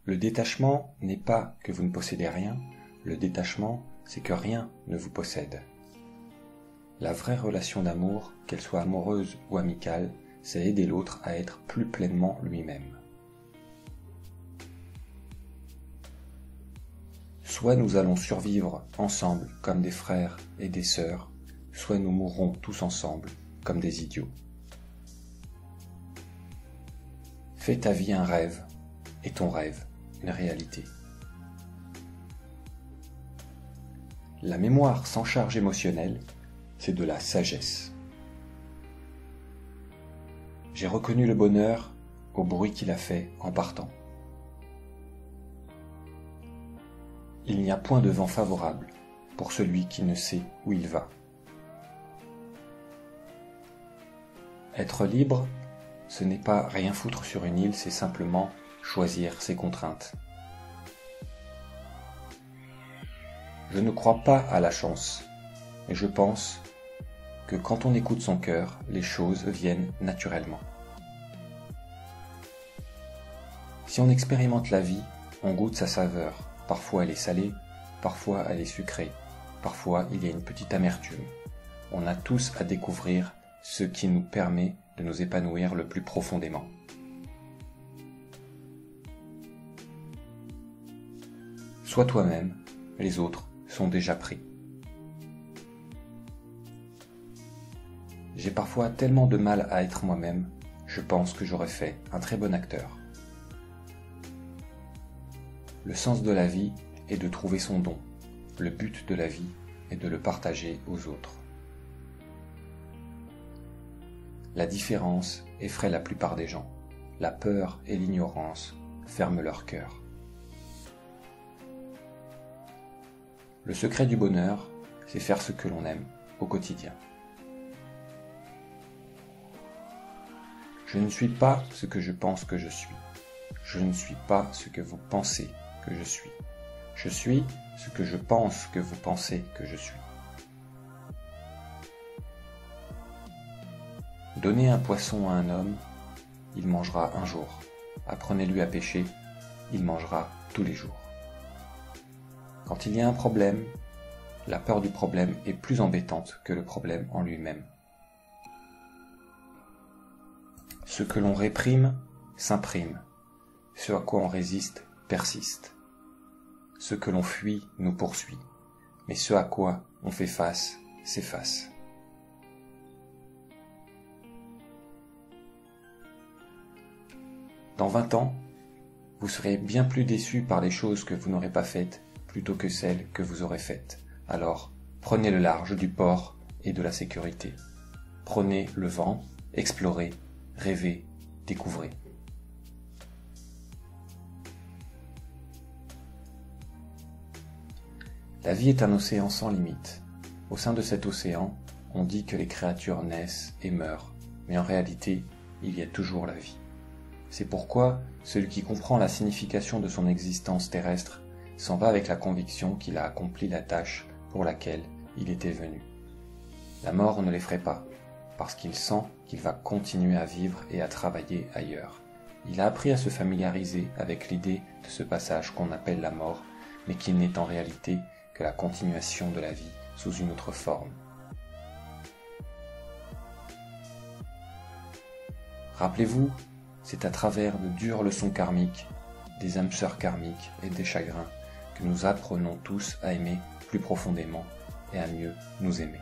Le détachement n'est pas que vous ne possédez rien, le détachement, c'est que rien ne vous possède. La vraie relation d'amour, qu'elle soit amoureuse ou amicale, c'est aider l'autre à être plus pleinement lui-même. Soit nous allons survivre ensemble comme des frères et des sœurs, soit nous mourrons tous ensemble comme des idiots. Fais ta vie un rêve, et ton rêve une réalité. La mémoire sans charge émotionnelle, c'est de la sagesse. J'ai reconnu le bonheur au bruit qu'il a fait en partant. Il n'y a point de vent favorable pour celui qui ne sait où il va. Être libre, ce n'est pas rien foutre sur une île, c'est simplement choisir ses contraintes. Je ne crois pas à la chance, mais je pense que quand on écoute son cœur, les choses viennent naturellement. Si on expérimente la vie, on goûte sa saveur. Parfois elle est salée, parfois elle est sucrée, parfois il y a une petite amertume. On a tous à découvrir ce qui nous permet de nous épanouir le plus profondément. Sois toi-même, les autres sont déjà pris. J'ai parfois tellement de mal à être moi-même, je pense que j'aurais fait un très bon acteur. Le sens de la vie est de trouver son don. Le but de la vie est de le partager aux autres. La différence effraie la plupart des gens. La peur et l'ignorance ferment leur cœur. Le secret du bonheur, c'est faire ce que l'on aime au quotidien. Je ne suis pas ce que je pense que je suis. Je ne suis pas ce que vous pensez que je suis. Je suis ce que je pense que vous pensez que je suis. Donnez un poisson à un homme, il mangera un jour. Apprenez-lui à pêcher, il mangera tous les jours. Quand il y a un problème, la peur du problème est plus embêtante que le problème en lui-même. Ce que l'on réprime s'imprime. Ce à quoi on résiste persiste. Ce que l'on fuit nous poursuit. Mais ce à quoi on fait face s'efface. Dans 20 ans, vous serez bien plus déçus par les choses que vous n'aurez pas faites plutôt que celles que vous aurez faites. Alors, prenez le large du port et de la sécurité. Prenez le vent, explorez, rêvez, découvrez. La vie est un océan sans limite. Au sein de cet océan, on dit que les créatures naissent et meurent, mais en réalité, il y a toujours la vie. C'est pourquoi celui qui comprend la signification de son existence terrestre s'en va avec la conviction qu'il a accompli la tâche pour laquelle il était venu. La mort ne l'effraie pas, parce qu'il sent qu'il va continuer à vivre et à travailler ailleurs. Il a appris à se familiariser avec l'idée de ce passage qu'on appelle la mort, mais qui n'est en réalité que la continuation de la vie sous une autre forme. Rappelez-vous, c'est à travers de dures leçons karmiques, des âmes sœurs karmiques et des chagrins que nous apprenons tous à aimer plus profondément et à mieux nous aimer.